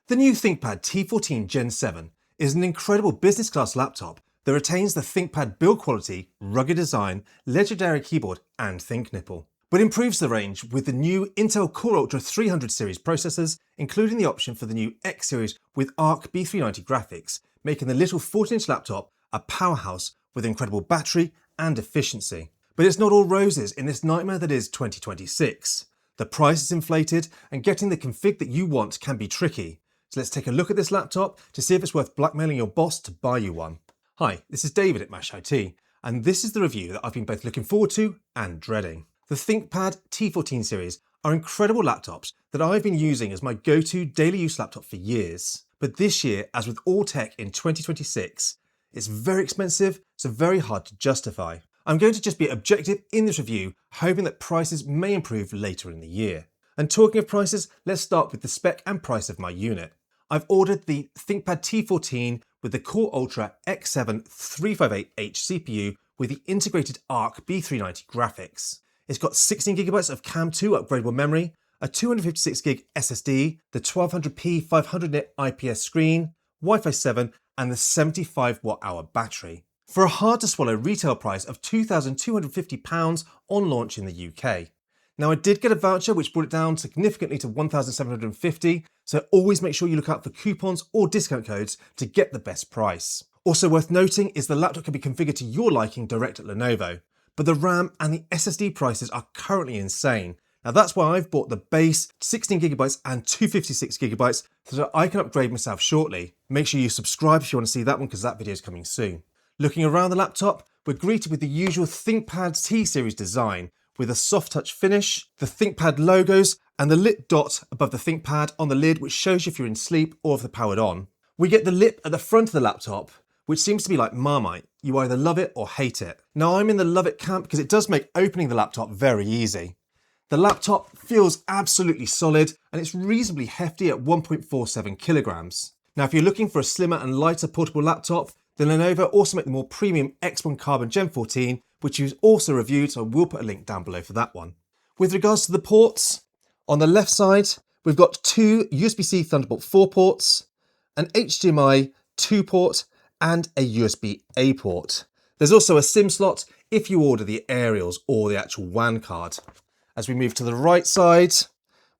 The new Thinkpad T14 Gen 7 is an incredible business class laptop that retains the Thinkpad build quality, rugged design, legendary keyboard and think nipple, but improves the range with the new Intel Core Ultra 300 series processors, including the option for the new X series with Arc B390 graphics, making the little 14-inch laptop a powerhouse with incredible battery and efficiency. But it's not all roses in this nightmare that is 2026. The price is inflated and getting the config that you want can be tricky. So let's take a look at this laptop to see if it's worth blackmailing your boss to buy you one. Hi, this is David at Mash IT, and this is the review that I've been both looking forward to and dreading. The Thinkpad T14 series are incredible laptops that I've been using as my go-to daily use laptop for years. But this year, as with all tech in 2026, it's very expensive, so very hard to justify. I'm going to just be objective in this review, hoping that prices may improve later in the year. And talking of prices, let's start with the spec and price of my unit. I've ordered the Thinkpad T14 with the Core Ultra X7 358H CPU with the integrated Arc B390 graphics. It's got 16GB of CAM2 upgradable memory, a 256GB SSD, the 1200p 500 nit IPS screen, Wi-Fi 7 and the 75 watt-hour battery. For a hard-to-swallow retail price of £2,250 on launch in the UK. Now I did get a voucher which brought it down significantly to £1,750, so always make sure you look out for coupons or discount codes to get the best price. Also worth noting is the laptop can be configured to your liking direct at Lenovo, but the RAM and the SSD prices are currently insane. Now that's why I've bought the base 16GB and 256GB so that I can upgrade myself shortly. Make sure you subscribe if you want to see that one because that video is coming soon. Looking around the laptop, we're greeted with the usual Thinkpad T-series design, with a soft touch finish, the Thinkpad logos, and the lit dot above the Thinkpad on the lid which shows you if you're in sleep or if they're powered on. We get the lip at the front of the laptop, which seems to be like Marmite. You either love it or hate it. Now I'm in the love it camp because it does make opening the laptop very easy. The laptop feels absolutely solid and it's reasonably hefty at 1.47 kilograms. Now if you're looking for a slimmer and lighter portable laptop, the Lenovo also make the more premium X1 Carbon Gen 14, which you've also reviewed, so we'll put a link down below for that one. With regards to the ports, on the left side, we've got two USB-C Thunderbolt 4 ports, an HDMI 2 port, and a USB-A port. There's also a SIM slot if you order the aerials or the actual WAN card. As we move to the right side,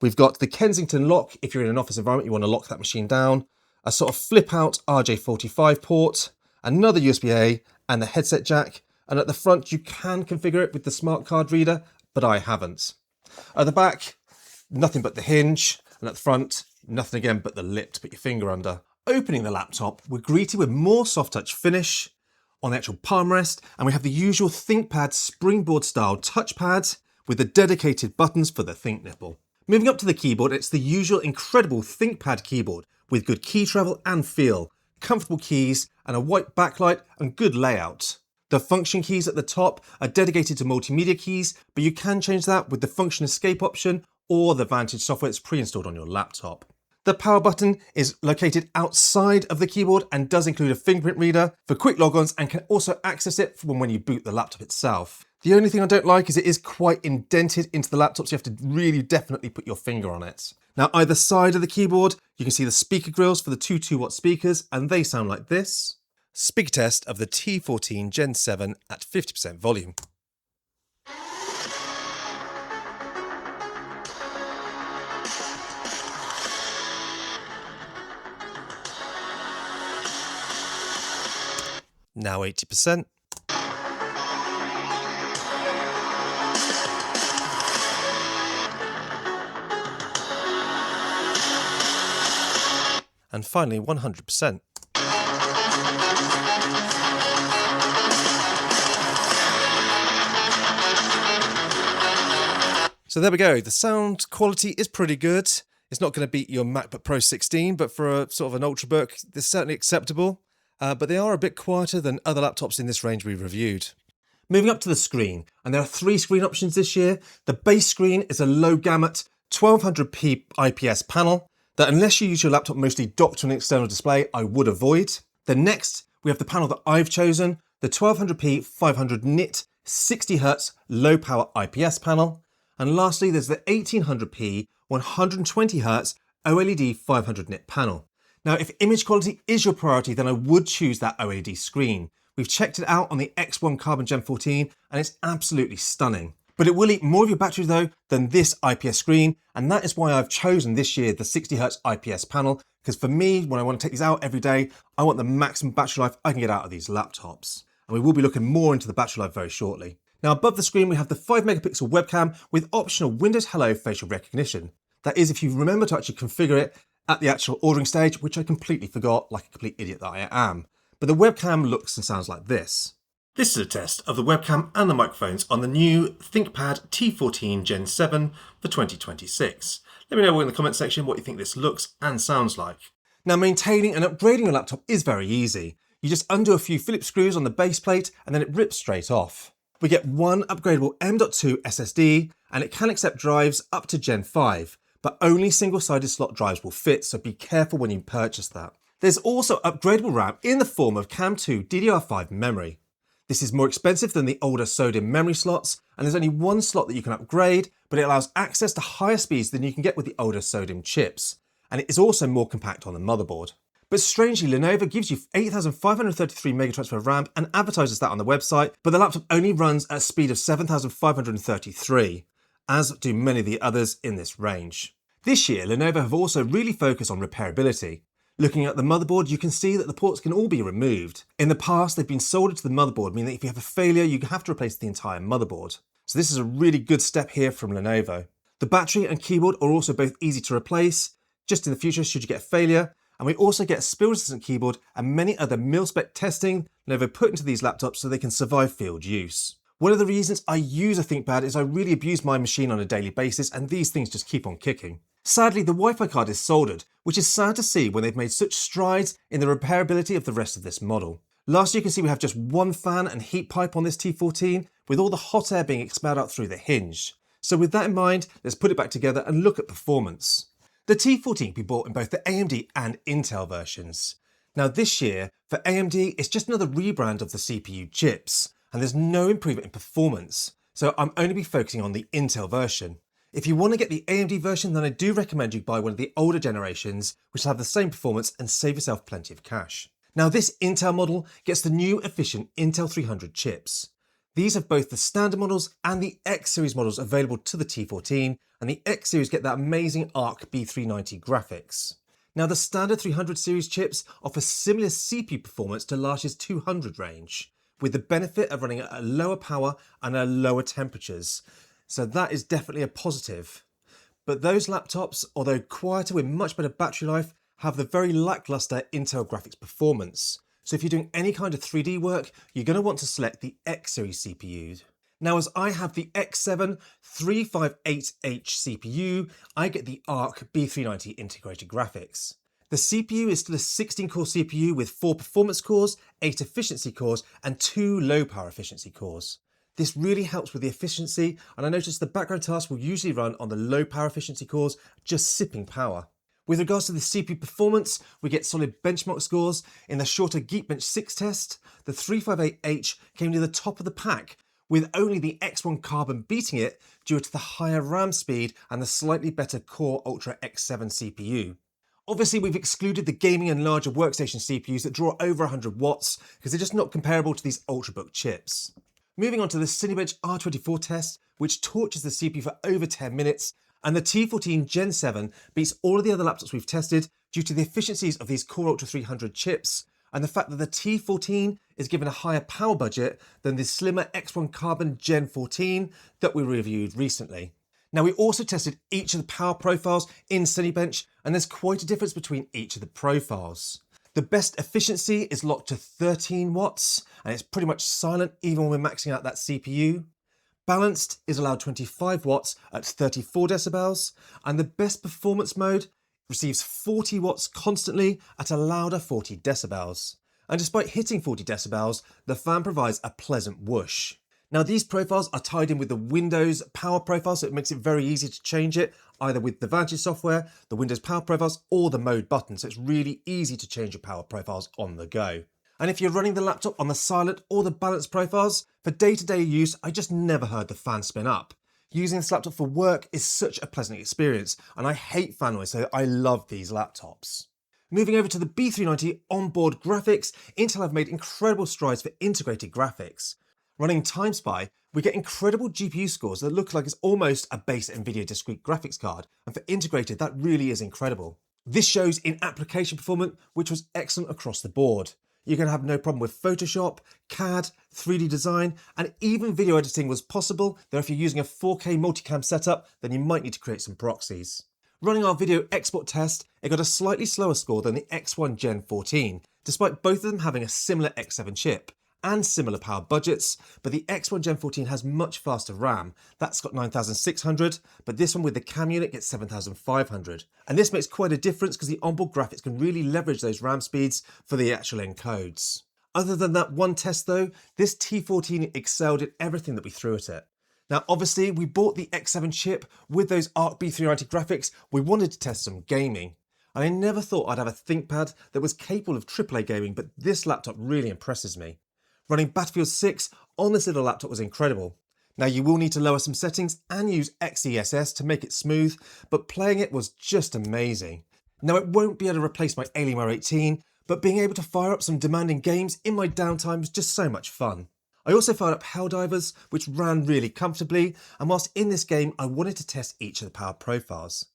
we've got the Kensington lock. If you're in an office environment, you want to lock that machine down, a sort of flip out RJ45 port, another USB-A, and the headset jack. And at the front, you can configure it with the smart card reader, but I haven't. At the back, nothing but the hinge. And at the front, nothing again but the lip to put your finger under. Opening the laptop, we're greeted with more soft touch finish on the actual palm rest. And we have the usual Thinkpad springboard style touchpad with the dedicated buttons for the think nipple. Moving up to the keyboard, it's the usual incredible Thinkpad keyboard with good key travel and feel, comfortable keys and a white backlight and good layout. The function keys at the top are dedicated to multimedia keys, but you can change that with the function escape option or the Vantage software that's pre-installed on your laptop. The power button is located outside of the keyboard and does include a fingerprint reader for quick logons and can also access it when you boot the laptop itself. The only thing I don't like is it is quite indented into the laptop, so you have to really definitely put your finger on it. Now either side of the keyboard, you can see the speaker grills for the two 2-watt speakers and they sound like this. Speaker test of the T14 Gen 7 at 50% volume. Now 80%. And finally 100%. So there we go, the sound quality is pretty good. It's not going to beat your MacBook Pro 16, but for a sort of an Ultrabook, they're certainly acceptable. But they are a bit quieter than other laptops in this range we reviewed. Moving up to the screen, and there are 3 screen options this year. The base screen is a low gamut 1200p IPS panel that unless you use your laptop mostly docked to an external display, I would avoid. Then next, we have the panel that I've chosen, the 1200p 500 nit 60Hz low power IPS panel. And lastly, there's the 1800p 120Hz OLED 500 nit panel. Now, if image quality is your priority, then I would choose that OLED screen. We've checked it out on the X1 Carbon Gen 14 and it's absolutely stunning. But it will eat more of your battery though than this IPS screen, and that is why I've chosen this year the 60Hz IPS panel, because for me, when I want to take these out every day, I want the maximum battery life I can get out of these laptops. And we will be looking more into the battery life very shortly. Now above the screen we have the 5 megapixel webcam with optional Windows Hello facial recognition. That is if you remember to actually configure it at the actual ordering stage, which I completely forgot like a complete idiot that I am. But the webcam looks and sounds like this. This is a test of the webcam and the microphones on the new Thinkpad T14 Gen 7 for 2026. Let me know in the comment section what you think this looks and sounds like. Now maintaining and upgrading your laptop is very easy. You just undo a few Phillips screws on the base plate and then it rips straight off. We get one upgradable M.2 SSD and it can accept drives up to Gen 5, but only single-sided slot drives will fit, so be careful when you purchase that. There's also upgradable RAM in the form of CAM2 DDR5 memory. This is more expensive than the older SODIMM memory slots, and there's only one slot that you can upgrade, but it allows access to higher speeds than you can get with the older SODIMM chips. And it is also more compact on the motherboard. But strangely, Lenovo gives you 8,533 megatransfer of RAM and advertises that on the website, but the laptop only runs at a speed of 7,533, as do many of the others in this range. This year, Lenovo have also really focused on repairability. Looking at the motherboard, you can see that the ports can all be removed. In the past, they've been soldered to the motherboard, meaning that if you have a failure, you have to replace the entire motherboard. So this is a really good step here from Lenovo. The battery and keyboard are also both easy to replace, just in the future should you get a failure. And we also get a spill-resistant keyboard and many other mil-spec testing Lenovo put into these laptops so they can survive field use. One of the reasons I use a ThinkPad is I really abuse my machine on a daily basis and these things just keep on kicking. Sadly, the Wi-Fi card is soldered, which is sad to see when they've made such strides in the repairability of the rest of this model. Last you can see we have just one fan and heat pipe on this T14, with all the hot air being expelled out through the hinge. So with that in mind, let's put it back together and look at performance. The T14 can be bought in both the AMD and Intel versions. Now this year, for AMD, it's just another rebrand of the CPU chips, and there's no improvement in performance, so I'm only be focusing on the Intel version. If you want to get the AMD version, then I do recommend you buy one of the older generations, which have the same performance and save yourself plenty of cash. Now this Intel model gets the new efficient Intel 300 chips. These have both the standard models and the X series models available to the T14, and the X series get that amazing Arc B390 graphics. Now the standard 300 series chips offer similar CPU performance to last year's 200 range, with the benefit of running at a lower power and at lower temperatures. So that is definitely a positive. But those laptops, although quieter with much better battery life, have the very lackluster Intel graphics performance. So if you're doing any kind of 3D work, you're going to want to select the X series CPU. Now as I have the X7 358H CPU, I get the Arc B390 integrated graphics. The CPU is still a 16-core CPU with 4 performance cores, 8 efficiency cores, and 2 low power efficiency cores. This really helps with the efficiency, and I noticed the background tasks will usually run on the low power efficiency cores, just sipping power. With regards to the CPU performance, we get solid benchmark scores. In the shorter Geekbench 6 test, the 358H came near the top of the pack, with only the X1 Carbon beating it due to the higher RAM speed and the slightly better Core Ultra X7 CPU. Obviously, we've excluded the gaming and larger workstation CPUs that draw over 100 watts because they're just not comparable to these Ultrabook chips. Moving on to the Cinebench R24 test, which torches the CPU for over 10 minutes, and the T14 Gen 7 beats all of the other laptops we've tested due to the efficiencies of these Core Ultra 300 chips, and the fact that the T14 is given a higher power budget than the slimmer X1 Carbon Gen 14 that we reviewed recently. Now we also tested each of the power profiles in Cinebench, and there's quite a difference between each of the profiles. The best efficiency is locked to 13 watts, and it's pretty much silent even when we're maxing out that CPU. Balanced is allowed 25 watts at 34 decibels, and the best performance mode receives 40 watts constantly at a louder 40 decibels. And despite hitting 40 decibels, the fan provides a pleasant whoosh. Now these profiles are tied in with the Windows power profile, so it makes it very easy to change it, either with the Vantage software, the Windows power profiles, or the mode button, so it's really easy to change your power profiles on the go. And if you're running the laptop on the silent or the balanced profiles, for day-to-day use, I just never heard the fan spin up. Using this laptop for work is such a pleasant experience, and I hate fan noise, so I love these laptops. Moving over to the B390 onboard graphics, Intel have made incredible strides for integrated graphics. Running TimeSpy, we get incredible GPU scores that look like it's almost a base NVIDIA discrete graphics card, and for integrated, that really is incredible. This shows in application performance, which was excellent across the board. You're going to have no problem with Photoshop, CAD, 3D design, and even video editing was possible, though if you're using a 4K multicam setup, then you might need to create some proxies. Running our video export test, it got a slightly slower score than the X1 Gen 14, despite both of them having a similar X7 chip and similar power budgets, but the X1 Gen 14 has much faster RAM. That's got 9600, but this one with the CAM unit gets 7500. And this makes quite a difference because the onboard graphics can really leverage those RAM speeds for the actual encodes. Other than that one test though, this T14 excelled at everything that we threw at it. Now obviously we bought the X7 chip with those Arc B390 graphics. We wanted to test some gaming. And I never thought I'd have a ThinkPad that was capable of AAA gaming, but this laptop really impresses me. Running Battlefield 6 on this little laptop was incredible. Now you will need to lower some settings and use XeSS to make it smooth, but playing it was just amazing. Now it won't be able to replace my Alienware 18, but being able to fire up some demanding games in my downtime was just so much fun. I also fired up Helldivers, which ran really comfortably, and whilst in this game I wanted to test each of the power profiles.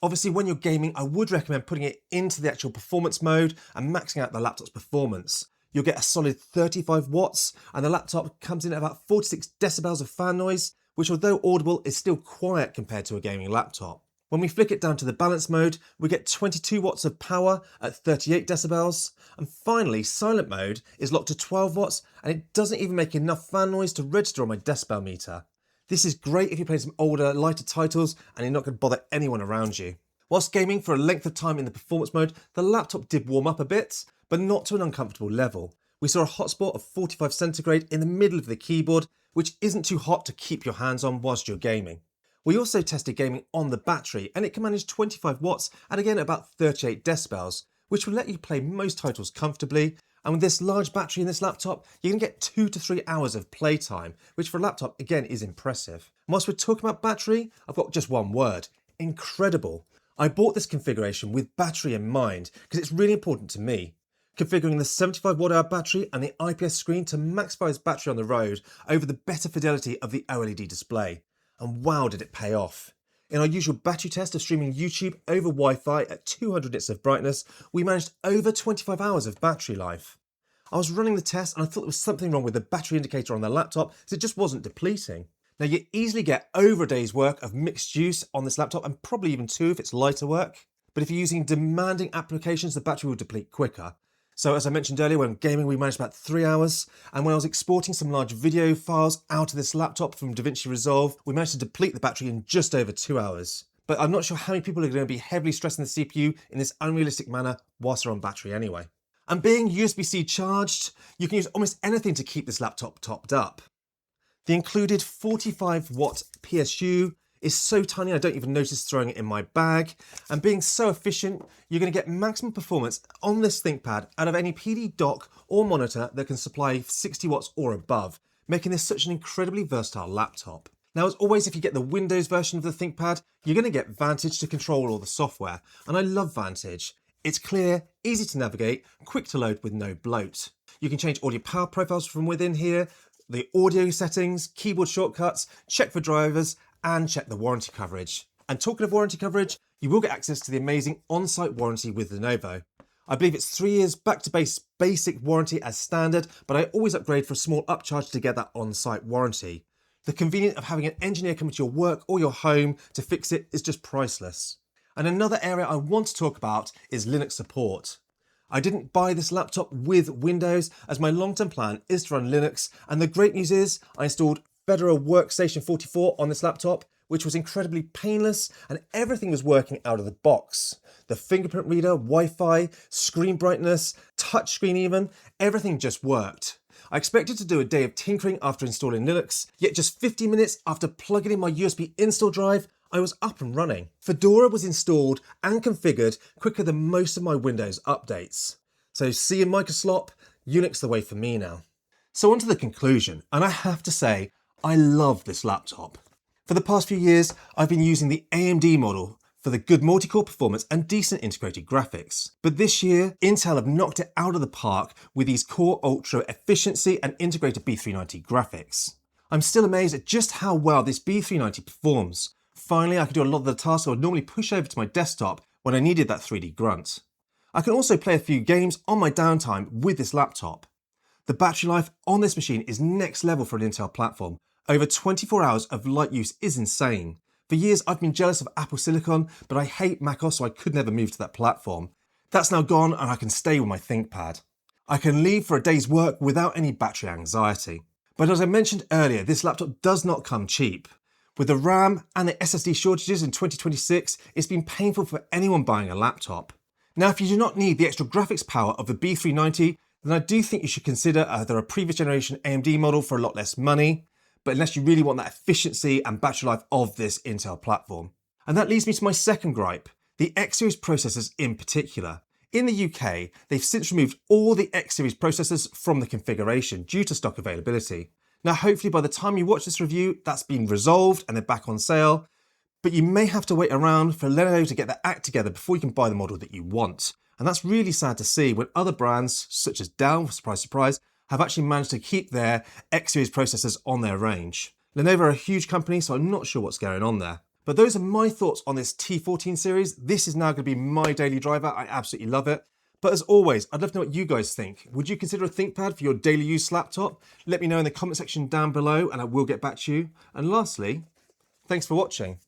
Obviously when you're gaming I would recommend putting it into the actual performance mode and maxing out the laptop's performance. You'll get a solid 35 watts and the laptop comes in at about 46 decibels of fan noise, which although audible is still quiet compared to a gaming laptop. When we flick it down to the balance mode, we get 22 watts of power at 38 decibels. And finally, silent mode is locked to 12 watts and it doesn't even make enough fan noise to register on my decibel meter. This is great if you're playing some older, lighter titles and you're not going to bother anyone around you. Whilst gaming for a length of time in the performance mode, the laptop did warm up a bit, but not to an uncomfortable level. We saw a hotspot of 45 centigrade in the middle of the keyboard, which isn't too hot to keep your hands on whilst you're gaming. We also tested gaming on the battery and it can manage 25 watts and again about 38 decibels, which will let you play most titles comfortably. And with this large battery in this laptop, you can get 2 to 3 hours of playtime, which for a laptop again is impressive. And whilst we're talking about battery, I've got just one word: incredible. I bought this configuration with battery in mind because it's really important to me. Configuring the 75 watt hour battery and the IPS screen to maximize battery on the road over the better fidelity of the OLED display. And wow, did it pay off. In our usual battery test of streaming YouTube over Wi-Fi at 200 nits of brightness, we managed over 25 hours of battery life. I was running the test and I thought there was something wrong with the battery indicator on the laptop, so it just wasn't depleting. Now you easily get over a day's work of mixed use on this laptop and probably even 2 if it's lighter work. But if you're using demanding applications, the battery will deplete quicker. So as I mentioned earlier, when gaming we managed about 3 hours, and when I was exporting some large video files out of this laptop from DaVinci Resolve, we managed to deplete the battery in just over 2 hours. But I'm not sure how many people are going to be heavily stressing the CPU in this unrealistic manner whilst they're on battery anyway. And being USB-C charged, you can use almost anything to keep this laptop topped up. The included 45 watt PSU is so tiny I don't even notice throwing it in my bag, and being so efficient, you're going to get maximum performance on this ThinkPad out of any PD dock or monitor that can supply 60 watts or above, making this such an incredibly versatile laptop. Now as always, if you get the Windows version of the ThinkPad, you're going to get Vantage to control all the software, and I love Vantage. It's clear, easy to navigate, quick to load with no bloat. You can change all your power profiles from within here, the audio settings, keyboard shortcuts, check for drivers, and check the warranty coverage. And talking of warranty coverage, you will get access to the amazing on-site warranty with Lenovo. I believe it's 3 years back to base basic warranty as standard, but I always upgrade for a small upcharge to get that on-site warranty. The convenience of having an engineer come to your work or your home to fix it is just priceless. And another area I want to talk about is Linux support. I didn't buy this laptop with Windows as my long-term plan is to run Linux, and the great news is I installed Fedora Workstation 44 on this laptop, which was incredibly painless and everything was working out of the box. The fingerprint reader, Wi-Fi, screen brightness, touchscreen even, everything just worked. I expected to do a day of tinkering after installing Linux, yet just 50 minutes after plugging in my USB install drive, I was up and running. Fedora was installed and configured quicker than most of my Windows updates. So see you Microslop, Unix the way for me now. So on to the conclusion, and I have to say, I love this laptop. For the past few years, I've been using the AMD model for the good multi-core performance and decent integrated graphics. But this year, Intel have knocked it out of the park with these Core Ultra efficiency and integrated B390 graphics. I'm still amazed at just how well this B390 performs. Finally, I can do a lot of the tasks I would normally push over to my desktop when I needed that 3D grunt. I can also play a few games on my downtime with this laptop. The battery life on this machine is next level for an Intel platform. Over 24 hours of light use is insane. For years, I've been jealous of Apple Silicon, but I hate macOS, so I could never move to that platform. That's now gone, and I can stay with my Thinkpad. I can leave for a day's work without any battery anxiety. But as I mentioned earlier, this laptop does not come cheap. With the RAM and the SSD shortages in 2026, it's been painful for anyone buying a laptop. Now, if you do not need the extra graphics power of the B390, then I do think you should consider either a previous generation AMD model for a lot less money, but unless you really want that efficiency and battery life of this Intel platform. And that leads me to my second gripe, the X-Series processors in particular. In the UK, they've since removed all the X-Series processors from the configuration due to stock availability. Now, hopefully by the time you watch this review, that's been resolved and they're back on sale, but you may have to wait around for Lenovo to get their act together before you can buy the model that you want. And that's really sad to see when other brands, such as Dell, surprise, surprise, have actually managed to keep their X-Series processors on their range. Lenovo are a huge company, so I'm not sure what's going on there. But those are my thoughts on this T14 series. This is now going to be my daily driver. I absolutely love it. But as always, I'd love to know what you guys think. Would you consider a Thinkpad for your daily use laptop? Let me know in the comment section down below and I will get back to you. And lastly, thanks for watching.